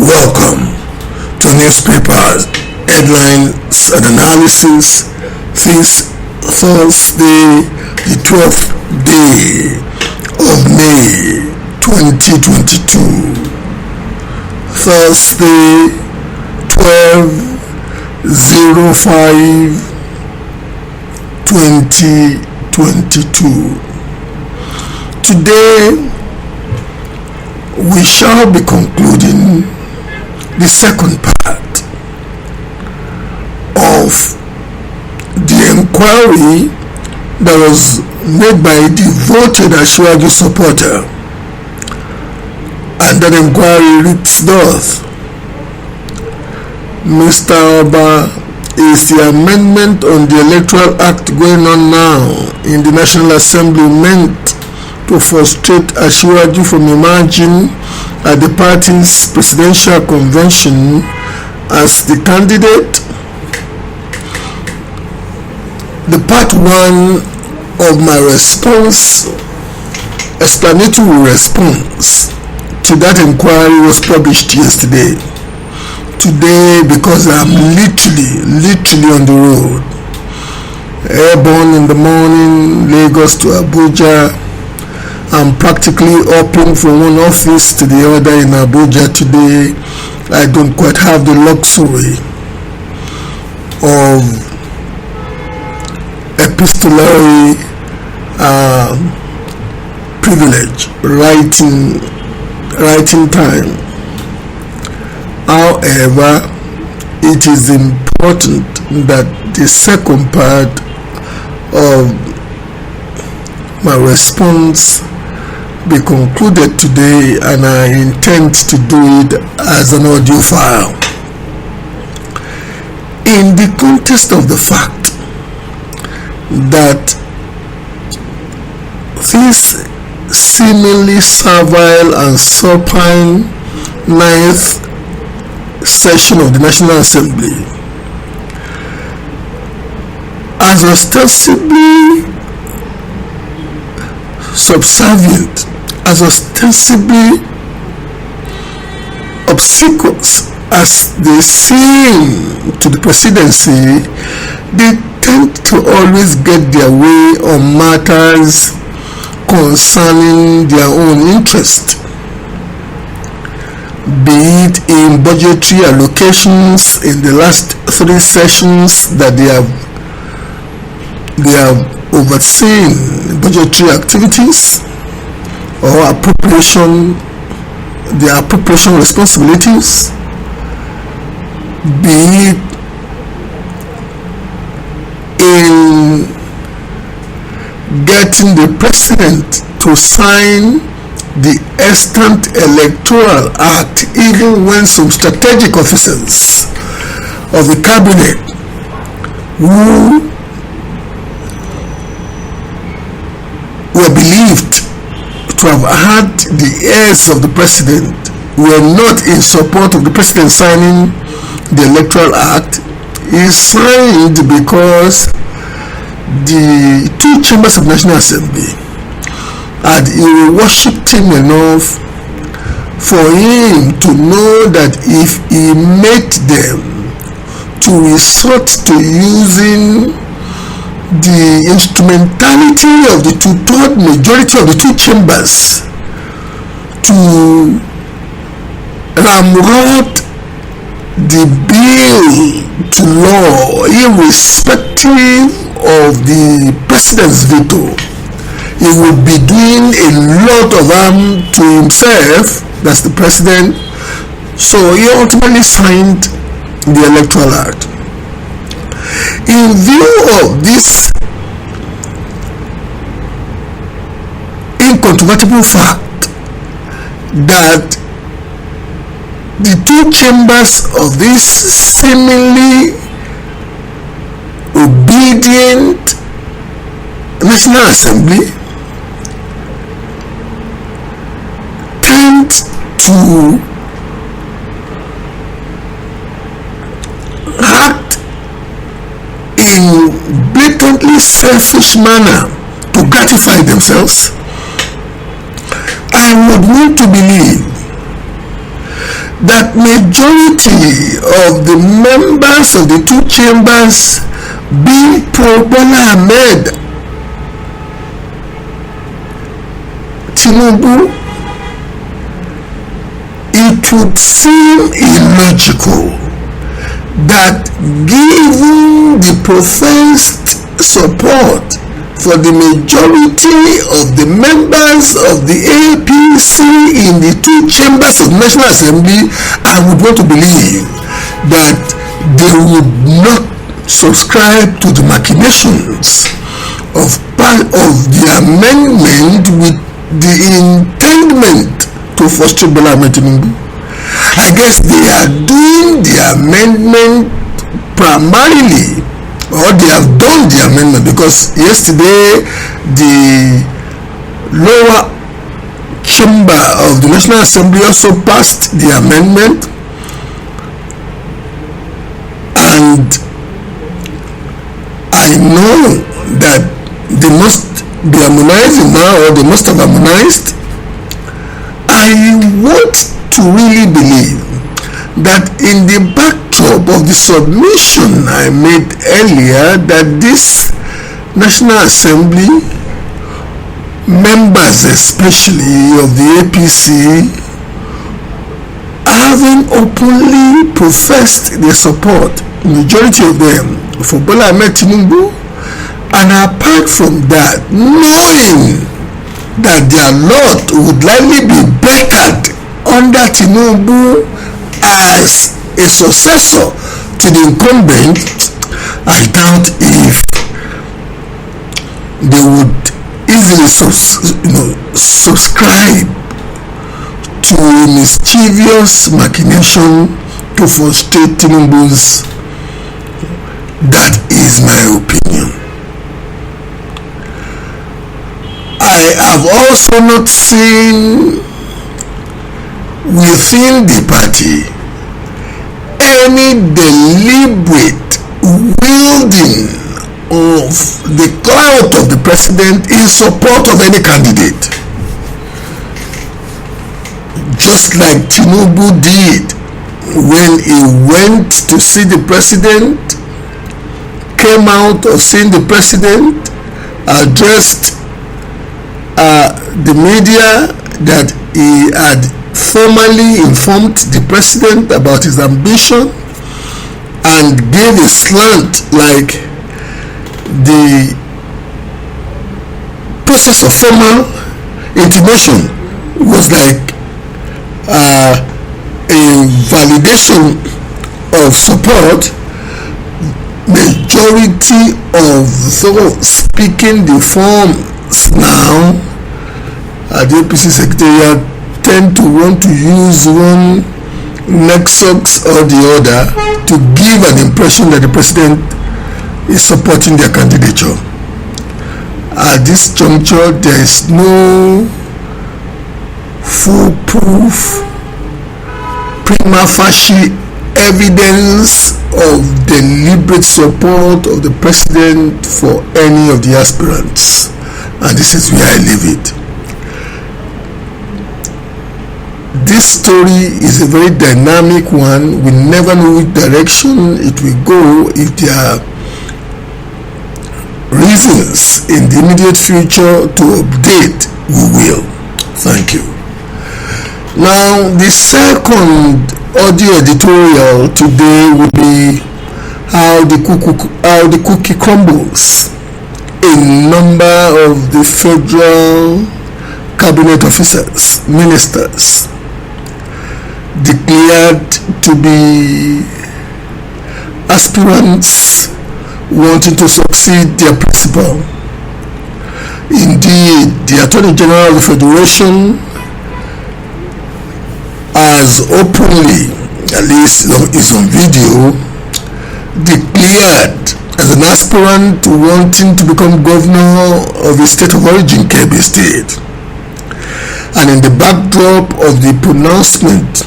Welcome to newspapers, headlines and analysis this Thursday, the 12th day of May 2022. Thursday, 12/05/2022. Today, we shall be concluding the second part of the enquiry that was made by a devoted Asiwaju supporter, and that enquiry reads thus: Mr. Oba, is the amendment on the Electoral Act going on now in the National Assembly meant to frustrate Asiwaju from emerging at the party's presidential convention as the candidate? The part one of my response, explanatory response to that inquiry, was published yesterday. Today, because I'm literally on the road, airborne in the morning, Lagos to Abuja. I'm practically hopping from one office to the other in Abuja today. I don't quite have the luxury of epistolary privilege, writing time. However, it is important that the second part of my response be concluded today, and I intend to do it as an audio file. In the context of the fact that this seemingly servile and supine 9th session of the National Assembly, as ostensibly subservient, as ostensibly obsequious as they seem to the presidency, they tend to always get their way on matters concerning their own interest, be it in budgetary allocations in the last 3 sessions that they have overseen budgetary activities or their appropriation responsibilities, be it in getting the president to sign the extant Electoral Act, even when some strategic officers of the cabinet who were believed to have had the ears of the president were not in support of the president signing the Electoral Act. Is signed because the 2 chambers of National Assembly had worshipped him enough for him to know that if he made them to resort to using the instrumentality of the 2/3 majority of the 2 chambers to ramrod the bill to law, irrespective of the president's veto, he would be doing a lot of harm to himself, that's the president. So he ultimately signed the Electoral Act. In view of this incontrovertible fact that the 2 chambers of this seemingly obedient National Assembly tend to act in blatantly selfish manner to gratify themselves, I would want to believe that majority of the members of the two chambers being pro Bola Ahmed Tinubu, it would seem illogical that given the professed support for the majority of the members of the APC in the two chambers of the National Assembly, I would want to believe that they would not subscribe to the machinations of the amendment with the intendment to frustrate Bola Ahmed Tinubu. I guess they are doing the amendment primarily, or they have done the amendment, because yesterday the lower chamber of the National Assembly also passed the amendment, and I know that they must be harmonizing now, or they must have harmonized. I want to really believe that in the backdrop of the submission I made earlier, that this National Assembly members, especially of the APC, having openly professed their support, majority of them, for Bola Ahmed Tinubu, and apart from that, knowing that their lot would likely be bettered under Tinubu as a successor to the incumbent, I doubt if they would easily subscribe to a mischievous machination to frustrate Tinubu's. That is my opinion. I have also not seen within the party any deliberate wielding of the clout of the president in support of any candidate, just like Tinubu did when he went to see the president, came out of seeing the president, addressed the media that he had formally informed the president about his ambition and gave a slant, like the process of formal intimation was like a validation of support. Majority of those speaking the forms now at the APC secretariat tend to want to use one nexus or the other to give an impression that the president is supporting their candidature. At this juncture, there is no foolproof, prima facie evidence of deliberate support of the president for any of the aspirants, and this is where I leave it. This story is a very dynamic one. We never know which direction it will go. If there are reasons in the immediate future to update, we will. Thank you. Now, the second audio editorial today will be how the cookie crumbles. A number of the federal cabinet officers, ministers, declared to be aspirants wanting to succeed their principal. Indeed, the Attorney General of the Federation has openly, at least is on video, declared as an aspirant wanting to become governor of the state of origin, Kebbi State. And in the backdrop of the pronouncement,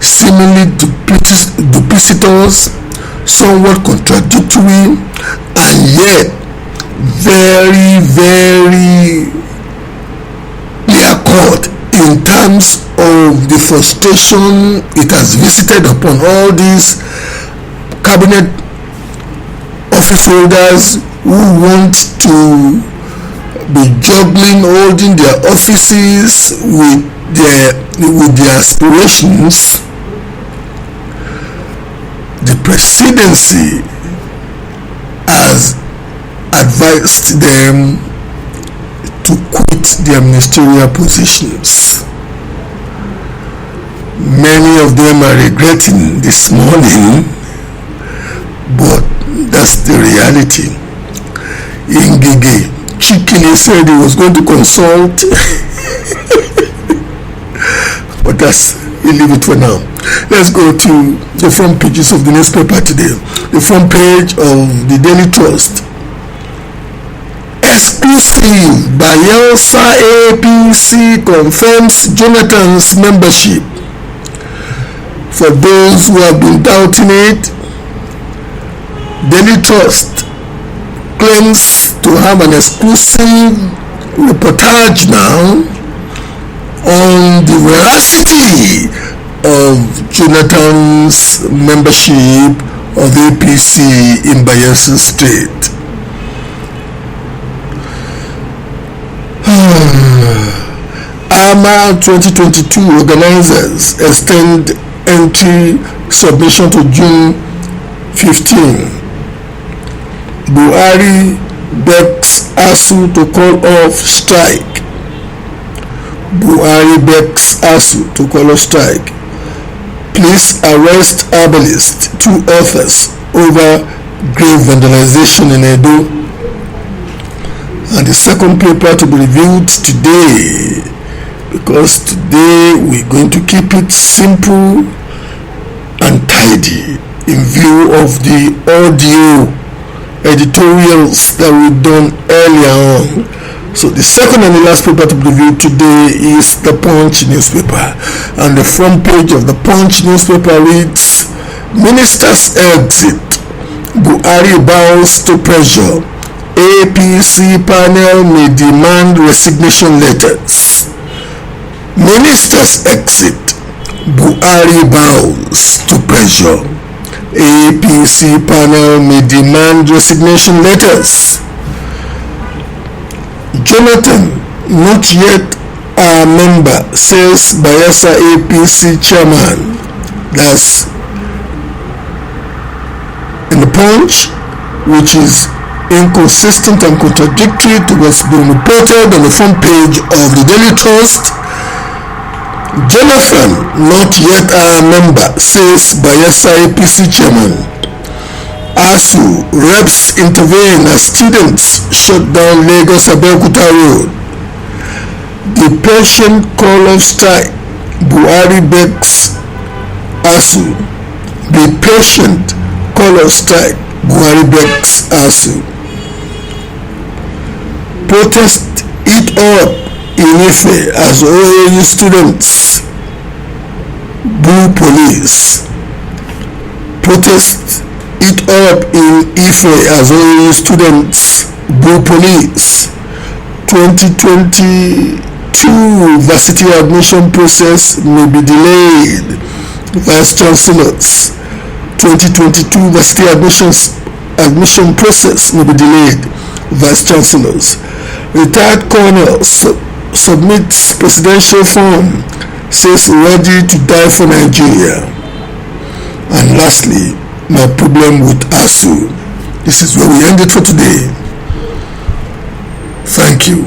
seemingly duplicitous, somewhat contradictory, and yet very, very clear cut in in terms of the frustration it has visited upon all these cabinet office holders who want to be juggling holding their offices with their aspirations. The presidency has advised them to quit their ministerial positions. Many of them are regretting this morning, but that's the reality. Ingige Chikini said he was going to consult, but we leave it for now. Let's go to the front pages of the newspaper today. The front page of the Daily Trust. Exclusive, Bayelsa APC confirms Jonathan's membership. For those who have been doubting it, Daily Trust claims to have an exclusive reportage now on the veracity of Jonathan's membership of APC in Bayelsa State. AMA 2022 organizers extend entry submission to June 15. Buhari begs ASU to call off strike. Buhari begs ASU to call off strike. Police arrest herbalist, 2 authors over grave vandalization in Edo. And the second paper to be reviewed today, because today we're going to keep it simple and tidy in view of the audio editorials that we've done earlier on. So the second and the last paper to be reviewed today is the Punch newspaper, and the front page of the Punch newspaper reads, Ministers exit, Buhari bows to pressure, APC panel may demand resignation letters. Ministers exit, Buhari bows to pressure, APC panel may demand resignation letters. Jonathan, not yet a member, says Bayelsa APC chairman. That's in the Punch, which is inconsistent and contradictory to what's been reported on the front page of the Daily Trust. Jonathan, not yet a member, says Bayelsa APC chairman. ASU reps intervene as students shut down Lagos-Abeokuta road. The patient call of strike, Buhari begs ASU. The patient call of strike, Buhari begs ASU. Protest eat up in Ife as OAU students boo police. Protest eat up in Ife as OAU students boo police. 2022 varsity admission process may be delayed. Vice Chancellors. 2022 varsity admission process may be delayed. Vice Chancellors. Retired Colonel submits presidential form, says ready to die for Nigeria. And lastly, my problem with ASU. This is where we end it for today. Thank you.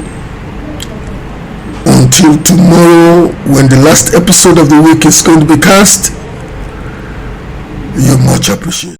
Until tomorrow, when the last episode of the week is going to be cast, you're much appreciated.